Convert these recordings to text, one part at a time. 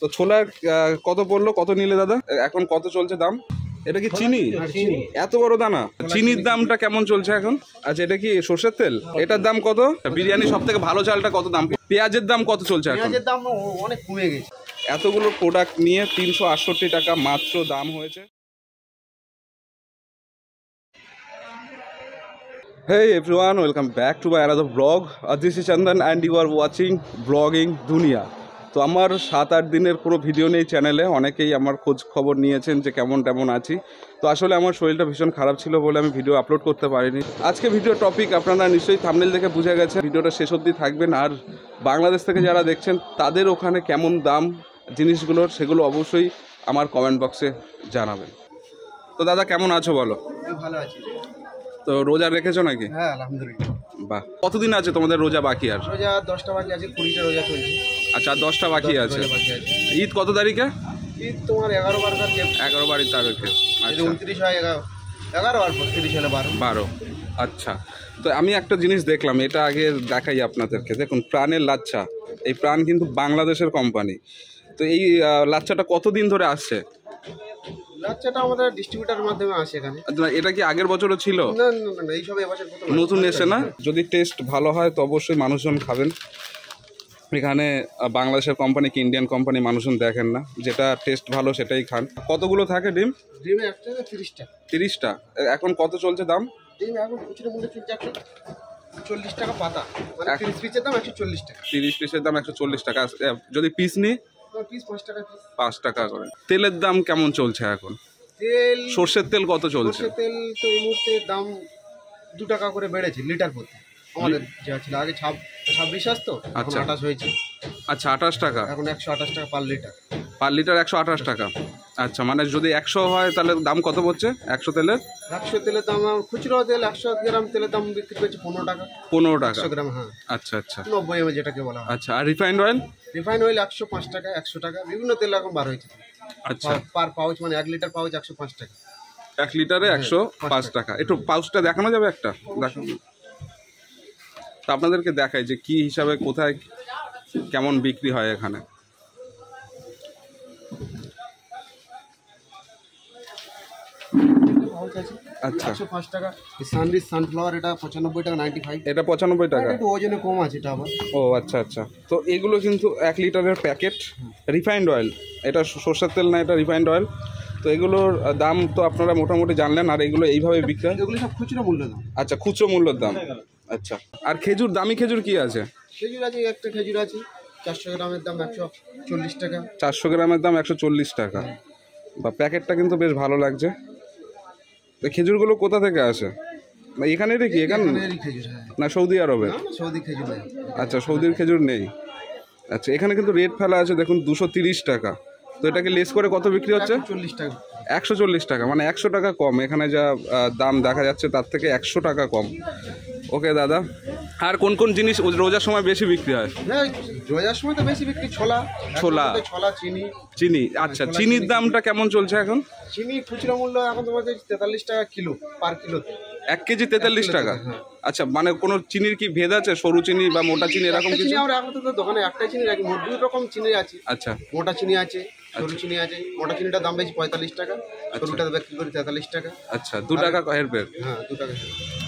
তো ছোলার কত পড়লো, কত নিলে দাদা? এখন কত চলছে দাম? এটা কি চিনি? এত বড় দানা। চিনির দামটা কেমন চলছে এখন? আচ্ছা, এটা কি সরষের তেল? এটার দাম কত? বিরিয়ানি সব থেকে ভালো চালটা কত দাম? পেঁয়াজের দাম কত চলছে এখন? পেঁয়াজের দাম অনেক কমে গেছে। এতগুলো প্রোডাক্ট নিয়ে 368 টাকা মাত্র দাম হয়েছে। Hey everyone, welcome back to my another vlog. This is Chandan and you are watching Vlogging Dunia. তো আমার 7-8 দিনের পুরো ভিডিও নেই চ্যানেলে। অনেকেই আমার খোঁজ খবর নিয়েছেন যে কেমন আছি। তো আসলে আমার শরীরটা ভীষণ খারাপ ছিল বলে আমি ভিডিও আপলোড করতে পারিনি। আজকে ভিডিও টপিক আপনারা নিশ্চয়ই থাম্বনেল দেখে বুঝে গেছেন। ভিডিওটা শেষ অবধি থাকবেন। আর বাংলাদেশ থেকে যারা দেখছেন তাদের ওখানে কেমন দাম জিনিসগুলোর, সেগুলো অবশ্যই আমার কমেন্ট বক্সে জানাবেন। তো দাদা কেমন আছো বলো? ভালো আছি। তো রোজা রেখেছো নাকি? হ্যাঁ, আলহামদুলিল্লাহ। বাহ, কতদিন আছে তোমাদের রোজা বাকি? আর রোজা 10টা বাকি আছে, 20টা রোজা চলছে। আচ্ছা, 10টা বাকি আছে। ঈদ কত তারিখে? ঈদ তোমার 11 তারিখে। আচ্ছা, 29 হয়, 11 আর 30 হলে 12। আচ্ছা, তো আমি একটা জিনিস দেখলাম, এটা আগে দেখাই আপনাদেরকে। দেখুন, প্রাণের লাচ্ছা। এই প্রাণ কিন্তু বাংলাদেশের কোম্পানি। তো এই লাচ্ছাটা কতদিন ধরে আসছে? লাচ্চাটা আমাদের ডিস্ট্রিবিউটারের মাধ্যমে আসে এখানে। এটা কি আগের বছরও ছিল? না, এই সব এবছর নতুন এসে না? যদি টেস্ট ভালো হয় তো অবশ্যই মানুষজন খাবেন। এখানে বাংলাদেশের কোম্পানি কি ইন্ডিয়ান কোম্পানি মানুষজন দেখেন না, যেটা টেস্ট ভালো সেটাই খান। কতগুলো থাকে ডিম? ডিম একটা 30টা। 30টা। এখন কত চলছে দাম? ডিম এখন খুচরো মূল্য চলছে 140 টাকা পাতা, মানে 30 পিসের দাম 140 টাকা। 30 পিসের দাম 140 টাকা। যদি পিস নিই? পিস 5 টাকা পিস। 5 টাকা করে। তেলের দাম কেমন চলছে এখন? তেল, সরষের তেল কত চলছে? সরষের তেল তো এই মুহূর্তে দাম 2 টাকা করে বেড়েছে লিটার প্রতি। আমাদের যা ছিল আগে 26 আসতো, এখন 28 হয়েছে। আচ্ছা, 28 টাকা। এখন 128 টাকা পার লিটার। পার লিটার 128 টাকা। আচ্ছা, মানে যদি 100 হয় তাহলে দাম কত পড়ছে 100 তেলের? 100 তেলের দাম, খুচরো তেল 100 গ্রাম তেলের দাম বিক্রি করছে 15 টাকা। 15 টাকা 100 গ্রাম। হ্যাঁ। আচ্ছা আচ্ছা, 90 ml যেটাকে বলা হয়। আচ্ছা, আর রিফাইন্ড অয়েল? রিফাইন্ড অয়েল 105 টাকা, 100 টাকা, বিভিন্ন তেল এখন বার হয়েছে। আচ্ছা, পার পাউচ, মানে 1 লিটার পাউচ 105 টাকা। 1 লিটারে 105 টাকা। একটু পাউচটা দেখানো যাবে একটা? দেখানো। তো আপনাদেরকে দেখাই যে কি হিসাবে কোথায় কেমন বিক্রি হয় এখানে। আচ্ছা, 105 টাকা। সানরিচ সানফ্লাওয়ার এটা 95 টাকা 95। এটা 95 টাকা। একটু ওজনে কম আছে এটা আবার। ও আচ্ছা আচ্ছা। তো এগুলো কিন্তু 1 লিটারের প্যাকেট। রিফাইন্ড অয়েল, এটা সরষের তেল না, এটা রিফাইন্ড অয়েল। তো এগুলোর দাম তো আপনারা মোটামুটি জানলেন। আর এগুলো এইভাবে বিক্রি হয়? এগুলো সব খুচরো মূল্য দাম। আচ্ছা, খুচরো মূল্যের দাম। আচ্ছা, আর খেজুর, দামি খেজুর কি আছে? খেজুর আছে, একটা খেজুর আছে 400 গ্রামের দাম 140 টাকা। 400 গ্রামের দাম 140 টাকা। বা প্যাকেটটা কিন্তু বেশ ভালো লাগছে। তো খেজুরগুলো কোথা থেকে আসে? এখানের কি? এখানে খেজুর না সৌদি আরবে? সৌদি খেজুর নেই। আচ্ছা, সৌদির খেজুর নেই। আচ্ছা, এখানে কিন্তু রেট ফেলা আছে দেখুন 230 টাকা। তো এটাকে লেস করে কত বিক্রি হচ্ছে? 140 টাকা। 140 টাকা, মানে 100 টাকা কম। এখানে যা দাম দেখা যাচ্ছে তার থেকে 100 টাকা কম। ওকে দাদা, আর কোন কোন জিনিস রোজার সময় বেশি বিক্রি হয়? রোজার সময় তো বেশি বিক্রি ছোলা, চিনি। আচ্ছা, চিনির দামটা কেমন চলছে এখন? চিনি খুচরো মূল্য এখন তোমাদের 43 টাকা কিলো, পার কিলো। 1 কেজি 43 টাকা। আচ্ছা, মানে কোনো চিনির কি ভেদ আছে? সরু চিনি বা মোটা চিনি এরকম কিছু? আমরা এখন তো দোকানে একটাই চিনি রাখি, মোট 2 রকম চিনি আছে। আচ্ছা, মোটা চিনি আছে, সরু চিনি আছে। মোটা চিনিটার দাম বেশি 45 টাকা, সরুটা বিক্রি করি 43 টাকা। আচ্ছা, 2 টাকা হেরফের। হ্যাঁ, 2 টাকা।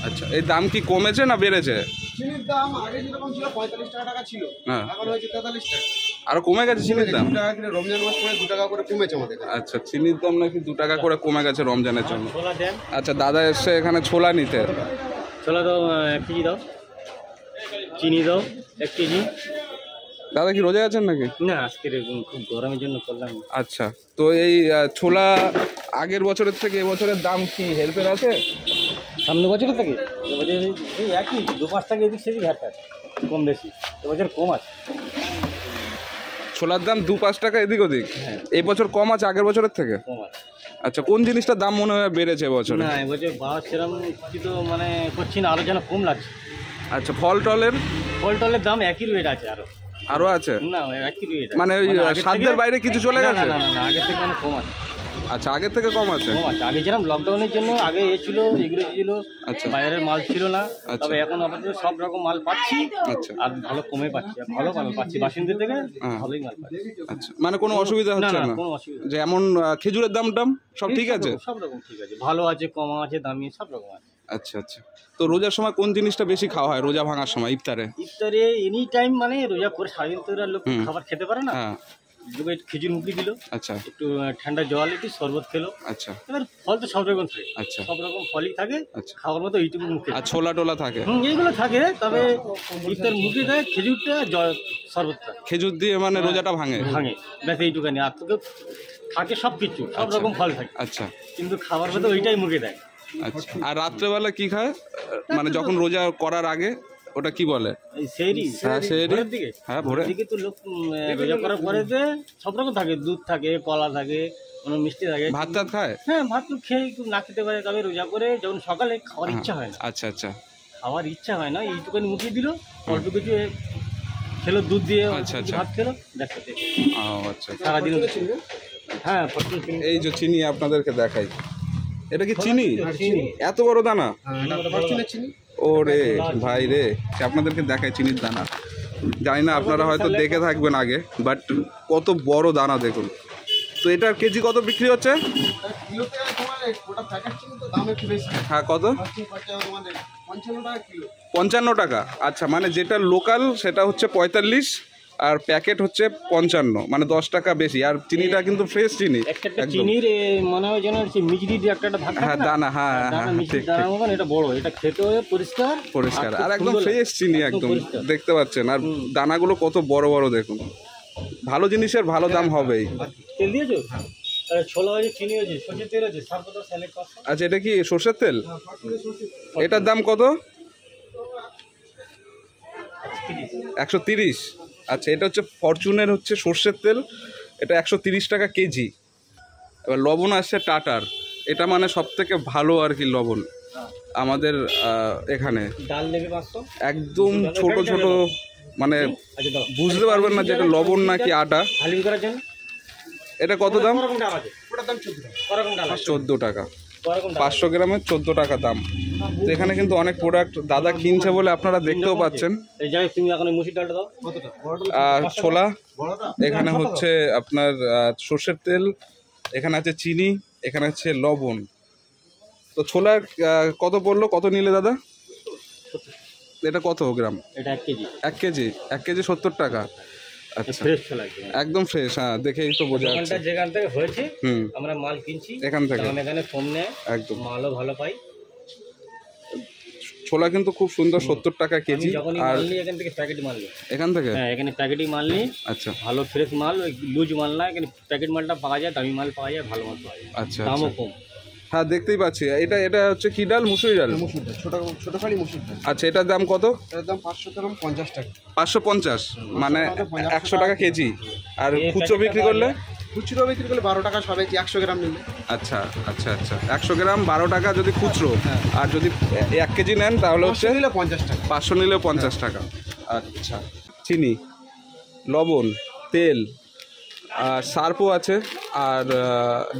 আচ্ছা, এই দাম কি কমেছে না বেড়েছে? চিনির দাম আগে যেরকম ছিল 45 টাকা ছিল, এখন হয়েছে 43 টাকা। আরো কমে গেছে চিনির দাম? 2 টাকা করে রমজান মাস পরে 2 টাকা করে কমেছে আমাদের। আচ্ছা, চিনির দাম নাকি 2 টাকা করে কমে গেছে রমজানের জন্য। আচ্ছা, দাদা এসছে এখানে ছোলা নিতে। ছোলা দাও 1 কেজি দাও, চিনি দাও 1 কেজি। দাদা কি রোজা আছেন নাকি? না, আজকে খুব গরমের জন্য করলাম। আচ্ছা, তো এই ছোলা আগের বছরের থেকে এবছরের দাম কি হেরফের আছে? সামনে বছরের থেকে এবছর এই একই 2-5 টাকা এদিক সেদিক ঘাটতে আছে, কম বেশি। এবছর কম আছে ছোলার দাম 2-5 টাকা এদিক ওদিক। এই বছর কম আছে আগের বছরের থেকে? কম আছে। আচ্ছা, কোন জিনিসটার দাম মনে হয় বেড়েছে এবছর? না, এবছর বাস সেরকম কিছু তো মানে করছি না, আরো যেন কম লাগছে। আচ্ছা, ফল টলের দাম একই রেট আছে, আরো আছে? না, একই রেট। মানে ওই সাধ্যের বাইরে কিছু চলে গেছে? না, আগের থেকে অনেক কম আছে। আচ্ছা, আগের থেকে কম আছে। কম আছে। আগে যেরকম লকডাউনের জন্য আগে ছিল এগুলো ছিল, আচ্ছা। বাজারের মাল ছিল না, আচ্ছা। তবে এখন আপাতত সব রকম মাল পাচ্ছি, আচ্ছা আর ভালো কমে পাচ্ছি, আর ভালো মাল পাচ্ছি বাসিন্দের থেকে, ভালোই মাল পাচ্ছি। আচ্ছা, মানে কোনো অসুবিধা না হচ্ছে না না? কোনো অসুবিধা নেই। যেমন খেজুরের দাম সব ঠিক আছে? সব রকম ঠিক আছে, ভালো আছে, কম আছে, দামি সব রকম আছে। আচ্ছা আচ্ছা। তো রোজার সময় কোন জিনিসটা বেশি খাওয়া হয় রোজা ভাঙার সময় ইফতারে? ইফতারে এনি টাইম মানে রোজা করে সারাদিন তো লোক হুম। খাবার খেতে পারে না, হ্যাঁ। একটু খেজুর মুখি দিল, আচ্ছা একটু ঠান্ডা জল, একটু শরবত খেলো। আচ্ছা এবার ফল তো সব রকম থাকে, আচ্ছা সব রকম ফলই থাকে, আচ্ছা। খাওয়ার মতো এইটুকু মুখে। আর ছোলা টোলা থাকে? এইগুলো থাকে, তবে ইফতার মুখে দেয় খেজুরটা, জল, শরবতটা খেজুর দিয়ে মানে রোজাটা ভাঙে? ভাঙে, ব্যাস এইটুখানি। আর তোকে থাকে সব কিছু, সব রকম ফল থাকে, আচ্ছা কিন্তু খাবার মতো ওইটাই মুখে দেয়। আচ্ছা। আর রাত্রেবেলা কি খায় মানে যখন রোজা করার আগে, ওটা কি বলে? এই সেহরি, হ্যাঁ, সেহরি। ভোরের দিকে, হ্যাঁ, ভোরে দিকে তো লোক রোজা করার পরে যে সব রকম থাকে, দুধ থাকে, কলা থাকে, কোনো মিষ্টি থাকে। ভাত টাত খায়? হ্যাঁ, ভাত তো খেয়ে একটু না খেতে পারে, তবে রোজা করে যখন সকালে খাওয়ার ইচ্ছা হয় না, আচ্ছা আচ্ছা খাওয়ার ইচ্ছা হয় না, এইটুখানি মুখে দিল, অল্প কিছু খেলো, দুধ দিয়ে আচ্ছা, আচ্ছা। ভাত খেলো, দেখতে ও আচ্ছা। সারাদিন। হ্যাঁ, প্রচুর চিনি। এই যে চিনি আপনাদেরকে দেখাই, এটা কি চিনি? চিনি। এত বড় দানা? চিনি ওরে ভাই রে, আপনাদেরকে দেখাই চিনির দানা। জানি না আপনারা হয়তো দেখে থাকবেন আগে, বাট কত বড় দানা দেখুন। তো এটার কেজি কত বিক্রি হচ্ছে? কিলোতে তোমার গোটা প্যাকেট চিনি তো দাম একটু বেশি, হ্যাঁ, কত? তোমাদের 55 টাকা কিলো। 55 টাকা? আচ্ছা, মানে যেটা লোকাল সেটা হচ্ছে 45, আর প্যাকেট হচ্ছে 55, মানে 10 টাকা বেশি। আর চিনিটা কিন্তু ফ্রেশ চিনি একটা একদম। চিনির মনে হয় যেন মিজরি দিয়ে একটা ধার থাকে হ্যাঁ, না? দানা, হ্যাঁ হ্যাঁ দানা হ্যাঁ, মিষ্টি ঠিক দানার ঠিক। মতন, এটা বড়, এটা খেতে পরিষ্কার পরিষ্কার খুব আর একদম সুন্দর ফ্রেশ লাগে। চিনি, একদম একদম পরিষ্কার। দেখতে পাচ্ছেন। আর দানাগুলো কত বড় বড় দেখুন। ভালো জিনিসের ভালো দাম হবেই। তেল দিয়েছো? ছোলা হয়েছে, চিনি হয়েছে, সর্ষের তেল হয়েছে, সর্বদা স্যালেড পাস্তা। আচ্ছা, এটা কি সর্ষের তেল? এটার দাম কত? 130। আচ্ছা, এটা হচ্ছে ফরচুনের হচ্ছে সর্ষের তেল, এটা 130 টাকা কেজি। এবার লবণ আসছে টাটার, এটা মানে সব থেকে ভালো আর কি লবণ আমাদের এখানে। ডাল নেবে 500। একদম ছোট ছোট, মানে আচ্ছা দাও, বুঝতে পারবেন না যে এটা লবণ নাকি আটা। হালিম করার জন্য এটা কত দাম? করকম ডাল আছে, ওটার দাম 14 টাকা। করকম ডাল আছে, 14 টাকা। করকম ডাল 500 গ্রামের 14 টাকা দাম। তো এখানে কিন্তু অনেক প্রোডাক্ট দাদা কিনছে বলে আপনারা দেখতেও পাচ্ছেন। এই যাই, তুমি এখন মুসুর ডালটা দাও। কতটা? ছোলা, বড়টা? এখানে হচ্ছে আপনার সর্ষের তেল, এখানে আছে চিনি, এখানে আছে লবণ। তো ছোলা কত পড়লো, কত নিলে দাদা? এটা কত গ্রাম? এটা 1 কেজি, 1 কেজি? 1 কেজি 70 টাকা। আচ্ছা, ফ্রেশ ছোলা একদম। একদম ফ্রেশ। হ্যাঁ, দেখেই তো বোঝা যাচ্ছে। দোকানটা যেখান থেকে হয়েছে হুম, আমরা মাল কিনছি, এখান থেকে দাম এখানে কম নেয়, একদম। মালও ভালো পাই। ছোলা কিন্তু খুব সুন্দর, 70 টাকা আমি কেজি। যখনই আর মাল নিই এখান থেকে প্যাকেট মাল নিই। এখান থেকে? হ্যাঁ, এখানে প্যাকেটই মাল নিই, আচ্ছা ভালো ফ্রেশ মাল, ওই লুজ মাল না, এখানে প্যাকেট মালটা পাওয়া যায়, দামি মাল পাওয়া যায়, ভালো মাল পাওয়া যায়, আচ্ছা দামও আচ্ছা। কম। হ্যাঁ, দেখতেই পাচ্ছি। এটা হচ্ছে কি ডাল? মুসুরি ডাল। মুসুর ডাল, ছোট খালি মুসুর ডাল। আচ্ছা, এটার দাম কত? এটার দাম 500 গ্রাম 50 টাকা। 550, মানে 100 টাকা কেজি। আর এই খুচরো প্যাকেটটা বিক্রি পাওয়া করলে? যায়। খুচরো বিক্রি করলে 12 টাকা সবাই 100 গ্রাম নিলে। আচ্ছা আচ্ছা আচ্ছা, 100 গ্রাম 12 টাকা যদি খুচরো, আর যদি 1 কেজি নেন তাহলে হচ্ছে 500 নিলে 50 টাকা। 500 নিলে 50 টাকা। আচ্ছা, চিনি, লবণ, তেল, আর সার্পও আছে, আর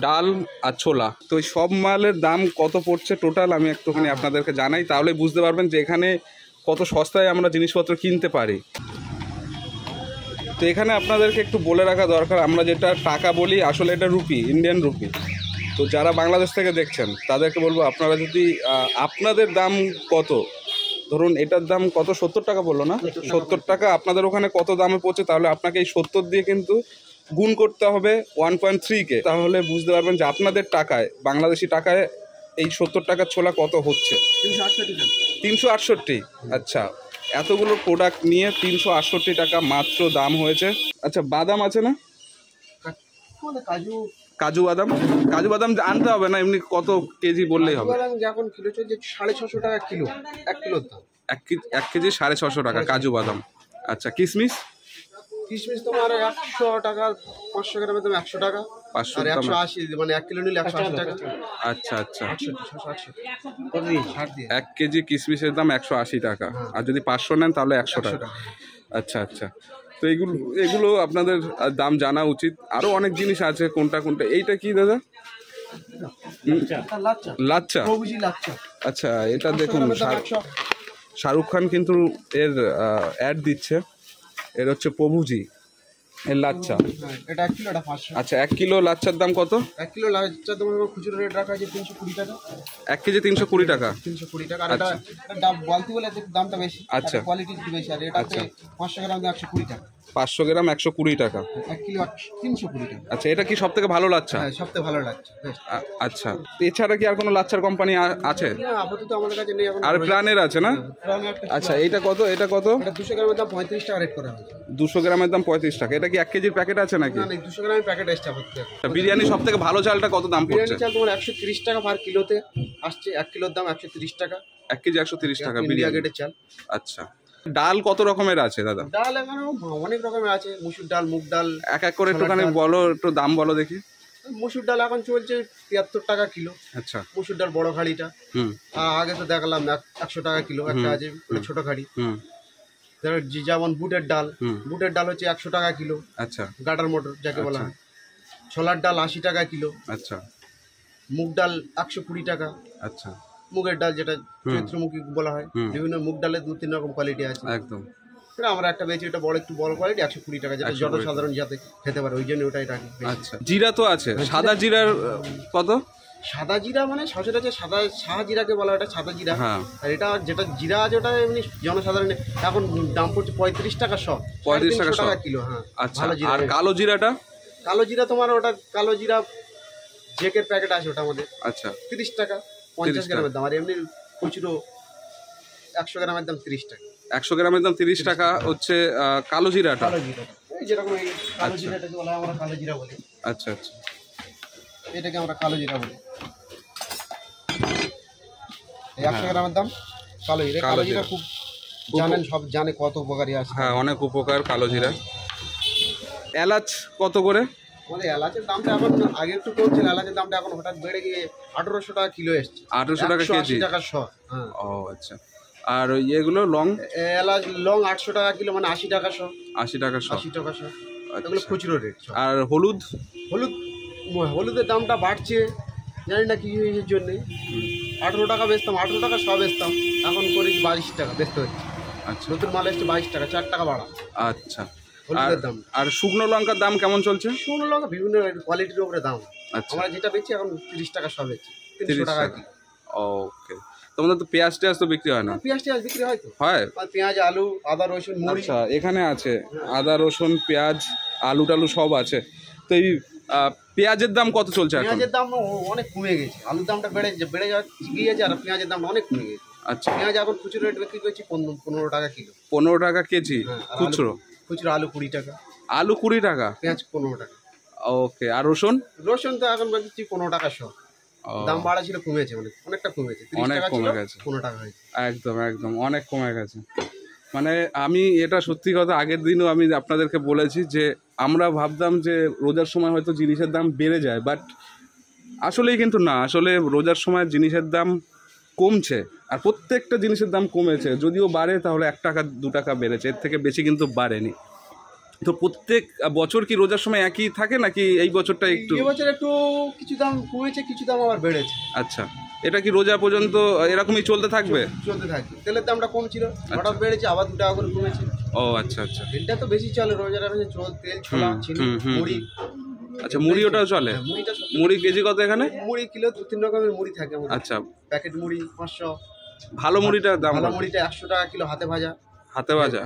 ডাল আর ছোলা। তো এই সব মালের দাম কত পড়ছে টোটাল আমি একটুখানি আপনাদেরকে জানাই, তাহলে বুঝতে পারবেন যে এখানে কত সস্তায় আমরা জিনিসপত্র কিনতে পারি। তো এখানে আপনাদেরকে একটু বলে রাখা দরকার, আমরা যেটা টাকা বলি আসলে এটা রুপি, ইন্ডিয়ান রুপি। তো যারা বাংলাদেশ থেকে দেখছেন তাদেরকে বলবো, আপনারা যদি আপনাদের দাম কত, ধরুন এটার দাম কত, 70 টাকা বললো না? 70 টাকা আপনাদের ওখানে কত দামে পড়ছে, তাহলে আপনাকে এই 70 দিয়ে কিন্তু গুণ করতে হবে 1.3 তাহলে বুঝতে পারবেন যে আপনাদের টাকায়, বাংলাদেশি টাকায় এই 70 টাকার ছোলা কত হচ্ছে। 368 টাকা। 368? আচ্ছা, এতগুলো প্রোডাক্ট নিয়ে 368 টাকা মাত্র দাম হয়েছে। আচ্ছা, বাদাম আছে না? আমাদের কাজু কাজু বাদাম আনতে হবে না, এমনি কত কেজি বললেই হবে? বাদাম যখন কিলো চলছে 650 টাকা কিলো, 1 কিলোর দাম। 1 কেজি 650 টাকা কাজু বাদাম। আচ্ছা, কিশমিশ? কিশমিশ তোমার 100 টাকা, 500 গ্রামের দাম 100 টাকা, 500 আর 180, মানে 1 কিলো নিলে 180 টাকা। আচ্ছা আচ্ছা, 680 কত দিন? 60 দিয়ে। 1 কেজি কিশমিশের দাম 180 টাকা, আর যদি 500 নেন তাহলে 100 টাকা। আচ্ছা আচ্ছা, তো এগুলো আপনাদের দাম জানা উচিত। আরও অনেক জিনিস আছে, কোনটা এইটা কি দাদা? এটা লাচ্চা, লাচ্চা। প্রভুজি লাচ্চা। আচ্ছা, এটা দেখুন 500 গ্রামের দাম 100। শাহরুখ খান কিন্তু এর অ্যাড দিচ্ছে। এর হচ্ছে প্রভুজি এর লাচ্চা। হ্যাঁ, এটা 1 কিলো, এটা 500। আচ্ছা, 1 কিলো লাচ্চার দাম কত? 1 কিলো লাচ্চা তোমার খুচরো রেট রাখা আছে 320 টাকা। 1 কেজি 320 টাকা। 320 টাকা। আর এটা দাম বলতে বলে এতে দামটা বেশি। আচ্ছা। কোয়ালিটি একটু বেশি। আর এটাতে 500 গ্রাম দাম 120 টাকা। 500 গ্রাম 120 টাকা। 1 কিলো 320 টাকা। আচ্ছা, এটা কি সব থেকে ভালো লাচ্চা? হ্যাঁ, সবথেকে ভালো লাচ্চা। বেস্ট। আচ্ছা, এছাড়া কি আর কোনো লাচ্চার কোম্পানি আছে? না, আপাতত আমাদের কাছে নেই এখন। আর প্রাণের আছে না? প্রাণের একটা আচ্ছা, এইটা কত? এটা কত? এটা 200 গ্রামের দাম 35 টাকা রেট করা হয়েছে। 200 গ্রামের দাম 35 টাকা। এটা কি 1 কেজির প্যাকেট আছে নাকি? না, 200 গ্রামের প্যাকেট এসছে আপাতত। বিরিয়ানি সব থেকে ভালো চালটা কত দাম পড়ছে? বিরিয়ানি চাল তোমার 130 টাকা পার কিলোতে আসছে। 1 কিলোর দাম 130 টাকা। 1 কেজি 130 টাকা ইন্ডিয়া বিরিয়ানি। গেটের চাল। আচ্ছা, ডাল কত রকমের আছে দাদা? ডাল এখানে অনেক রকমের আছে। মুসুর ডাল, মুগ ডাল। এক এক করে একটুখানি বলো, একটু দাম বলো দেখি। মুসুর ডাল এখন চলছে 73 টাকা কিলো। আচ্ছা। মুসুর ডাল বড় খাড়িটা। হুম আগে তো দেখালাম 100 টাকা কিলো একটা আছে, ওটা ছোট খাড়ি। হুম যেমন বুটের ডাল, হুম। বুটের ডাল হচ্ছে 100 টাকা কিলো। আচ্ছা গাটার মটর যাকে বলা হয়। ছোলার ডাল 80 টাকা কিলো। আচ্ছা মুগ ডাল 120 টাকা। আচ্ছা। মুগের ডাল যেটা চৈত্রমুখী বলা হয়। বিভিন্ন মুগ ডালের 2-3 রকম কোয়ালিটি আছে। একদম। এটা আমরা একটা বেচি, এটা বড় একটু বড় কোয়ালিটি 120 টাকা, যেটা জনসাধারণ যাতে খেতে পারে ওই জন্য ওটাই রাখি। আচ্ছা, জিরা তো আছে। সাদা জিরার কত? সাদা জিরা মানে সচরাচর সাদা জিরাকে বলা হয়, এটা সাদা জিরা। হ্যাঁ। আর এটা যেটা জিরা আছে ওটা এমনি জনসাধারণ এখন দাম পড়ছে 35 টাকা শ। 35 টাকা শ কিলো। হ্যাঁ। আচ্ছা, ভালো জিরা। আর কালো জিরাটা? কালো জিরা তোমার ওটা কালো জিরা জেকের প্যাকেট আছে ওটা আমাদের। আচ্ছা, 30 টাকা 50 গ্রামের দাম। আর এমনি খুচরো 100 গ্রামের দাম 30 টাকা। 100 গ্রামের দাম 30 টাকা হচ্ছে কালো জিরাটা। কালো জিরাটা এই যেরকম এই কালো জিরাটাকে বলা হয়, আমরা কালো জিরা বলি। আচ্ছা আচ্ছা। এটাকে আমরা কালো জিরা বলি। এই 100 গ্রামের দাম কালো জিরা। কালো জিরা খুব জানেন, সব জানে কত উপকারী আছে। হ্যাঁ, অনেক উপকার কালো জিরা। এলাচ কত করে? আমাদের এলাচের দামটা এখন আগে একটু কম ছিল, এলাচের দামটা এখন হঠাৎ বেড়ে গিয়ে 1800 টাকা কিলো এসছে। 1800 টাকা কেজি? 180 টাকা শ। হ্যাঁ। ও আচ্ছা। আর ওই এগুলো লং? এলাচ লং 800 টাকা কিলো, মানে 80 টাকা শ। 80 টাকা শ। 80 টাকা শ। এগুলো খুচরো রেট। আর হলুদ? হলুদের দামটা বাড়ছে, জানি না কি এর জন্যে। 18 টাকা বেচতাম, 18 টাকা সব বেচতাম, এখন করে 22 টাকা বেচতে হচ্ছে। আচ্ছা। নতুন মাল এসছে 22 টাকা, 4 টাকা বাড়া আচ্ছা। হলুদের দাম। আর শুকনো লঙ্কার দাম কেমন চলছে? শুকনো লঙ্কা বিভিন্ন কোয়ালিটির উপরে দাম। আচ্ছা। আমরা যেটা বেচি এখন 30 টাকা সব বেচি। 300 টাকা কিলো। ওকে। তোমাদের তো পেঁয়াজ টেয়াজ তো বিক্রি হয় না? পেঁয়াজ টেয়াজ বিক্রি হয় তো। হয়। আর পেঁয়াজ, আলু, আদা, রসুন, মুড়ি। আচ্ছা, এখানে আছে আদা, রসুন, পেঁয়াজ, আলু টালু সব আছে। তো এই পেঁয়াজের দাম কত চলছে এখন? পেঁয়াজের দাম অনেক কমে গেছে। আলুর দামটা বেড়ে গিয়েছে, আর পেঁয়াজের দামটা অনেক কমে গেছে। আচ্ছা। পেঁয়াজ এখন খুচরো রেট বিক্রি করছি 15 টাকা কিলো। 15 টাকা কেজি খুচরো? খুচরো আলু 20 টাকা। আলু 20 টাকা? পেঁয়াজ 15 টাকা। ওকে। আর রসুন? রসুন তো এখন বিক্রি 15 টাকা শ। দাম বাড়া ছিল, কমেছে অনেকটা কমেছে। 30 টাকা ছিল, 15 টাকা হয়েছে। একদম একদম অনেক কমে গেছে। মানে আমি এটা সত্যি কথা, আগের দিনও আমি আপনাদেরকে বলেছি যে আমরা ভাবতাম যে রোজার সময় হয়তো জিনিসের দাম বেড়ে যায়, বাট আসলেই কিন্তু না। আসলে রোজার সময় জিনিসের দাম কমছে, আর প্রত্যেকটা জিনিসের দাম কমেছে। যদিও বাড়ে তাহলে 1 টাকা 2 টাকা বেড়েছে, এর থেকে বেশি কিন্তু বাড়েনি। তো প্রত্যেক বছর কি রোজার সময় একই থাকে নাকি এই বছরটা একটু? এই বছর একটু কিছু দাম কমেছে, কিছু দাম আবার বেড়েছে। আচ্ছা, এটা কি রোজা পর্যন্ত এরকমই চলতে থাকবে? চলতে থাকবে। তেলের দামটা কম ছিল, হঠাৎ বেড়েছে, আবার 2 টাকা করে কমেছে। ও আচ্ছা আচ্ছা। তেলটা তো বেশি চলে রোজার মাসে, তেল, ছোলা, চিনি, মুড়ি। আচ্ছা, মুড়ি ওটাও চলে? মুড়িটা মুড়ি কেজি কত এখানে? মুড়ি কিলো 2-3 রকমের মুড়ি থাকে আমাদের। আচ্ছা। প্যাকেট মুড়ি 500। ভালো মুড়িটার দাম? ভালো মুড়িটা 100 টাকা কিলো, হাতে ভাজা। হাতে ভাজা?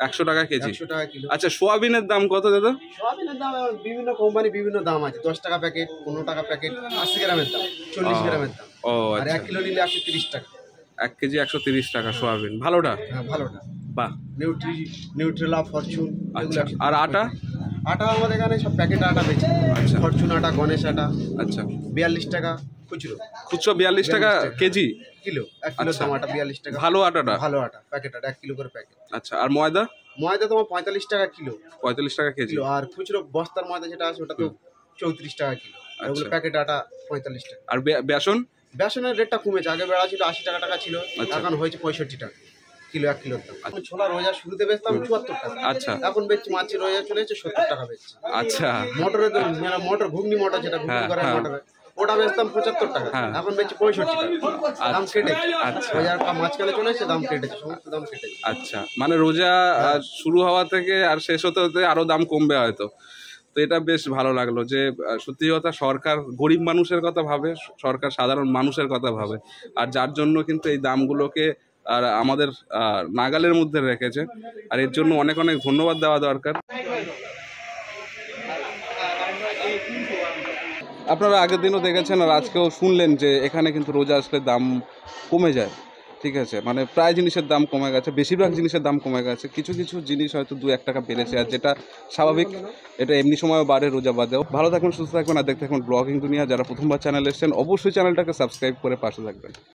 100 টাকা কেজি? 100 টাকা কিলো। আচ্ছা, সোয়াবিনের দাম কত দাদা? সোয়াবিনের দাম বিভিন্ন কোম্পানি বিভিন্ন দাম আছে। 10 টাকা প্যাকেট, 15 টাকা প্যাকেট, 80 গ্রামের দাম, 40 গ্রামের দাম। ও আর আচ্ছা। 1 কিলো নিলে 130 টাকা। 1 কেজি 130 টাকা সোয়াবিন। ভালোটা? হ্যাঁ, ভালোটা। বাহ। নিউট্রেলা, ফরচুন। আচ্ছা। আর আটা? আটা আমাদের এখানে সব প্যাকেট আটা বেচে। আচ্ছা। ফরচুন আটা, গণেশ আটা। আচ্ছা। 42 টাকা খুচরো। খুচরো 42 টাকা কেজি? কিলো 1 কিলো দাম আটা 42 টাকা। ভালো আটাটা? ভালো আটা, প্যাকেট আটা 1 কিলো করে প্যাকেট। আচ্ছা। আর ময়দা? ময়দা তোমার 45 টাকা কিলো। 45 টাকা কেজি? কিলো। আর খুচরো বস্তার ময়দা যেটা আছে ওটা তো 34 টাকা কিলো। আর ওগুলো প্যাকেট আটা 45 টাকা। আর বেসন? বেসনের রেটটা কমেছে, আগে বেড়া ছিল 80 টাকা ছিল, এখন হয়েছে 65 টাকা কিলো, 1 কিলোর দাম। এখন ছোলা রোজা শুরুতে বেচতাম 74 টাকা। আচ্ছা। এখন বেচছি, মাছ রোজা চলে যাচ্ছে 70 টাকা বেচছি। আচ্ছা। মটরের মটর ঘুগনি মটর, যেটা ঘুগনি করে মটরে, ওটা বেচতাম 75 টাকা, হ্যাঁ। এখন বেচি 65 টাকা। দাম কেটেছে। আচ্ছা। ওই একটা মাঝখানে চলে এসে দাম কেটেছে, সমস্ত দাম কেটেছে। আচ্ছা, মানে রোজা শুরু হওয়া থেকে আর শেষ হতে হতে আরো দাম কমবে হয়তো। তো এটা বেশ ভালো লাগলো যে সত্যি কথা সরকার গরিব মানুষের কথা ভাবে, সরকার সাধারণ মানুষের কথা ভাবে, আর যার জন্য কিন্তু এই দামগুলোকে আর আমাদের নাগালের মধ্যে রেখেছে, আর এর জন্য অনেক অনেক ধন্যবাদ দেওয়া দরকার। আপনারা আগের দিনও দেখেছেন আর আজকেও শুনলেন যে এখানে কিন্তু রোজা আসলে দাম কমে যায়, ঠিক আছে, মানে প্রায় জিনিসের দাম কমে গেছে, বেশিরভাগ জিনিসের দাম কমে গেছে, কিছু কিছু জিনিস হয়তো 2-1 টাকা বেড়েছে, আর যেটা স্বাভাবিক, এটা এমনি সময়ও বাড়ে রোজা বাদেও। ভালো থাকুন, সুস্থ থাকবেন, আর দেখতে থাকুন ব্লগিং দুনিয়া। যারা প্রথমবার চ্যানেল এসেছেন অবশ্যই চ্যানেলটাকে সাবস্ক্রাইব করে পাশে থাকবেন।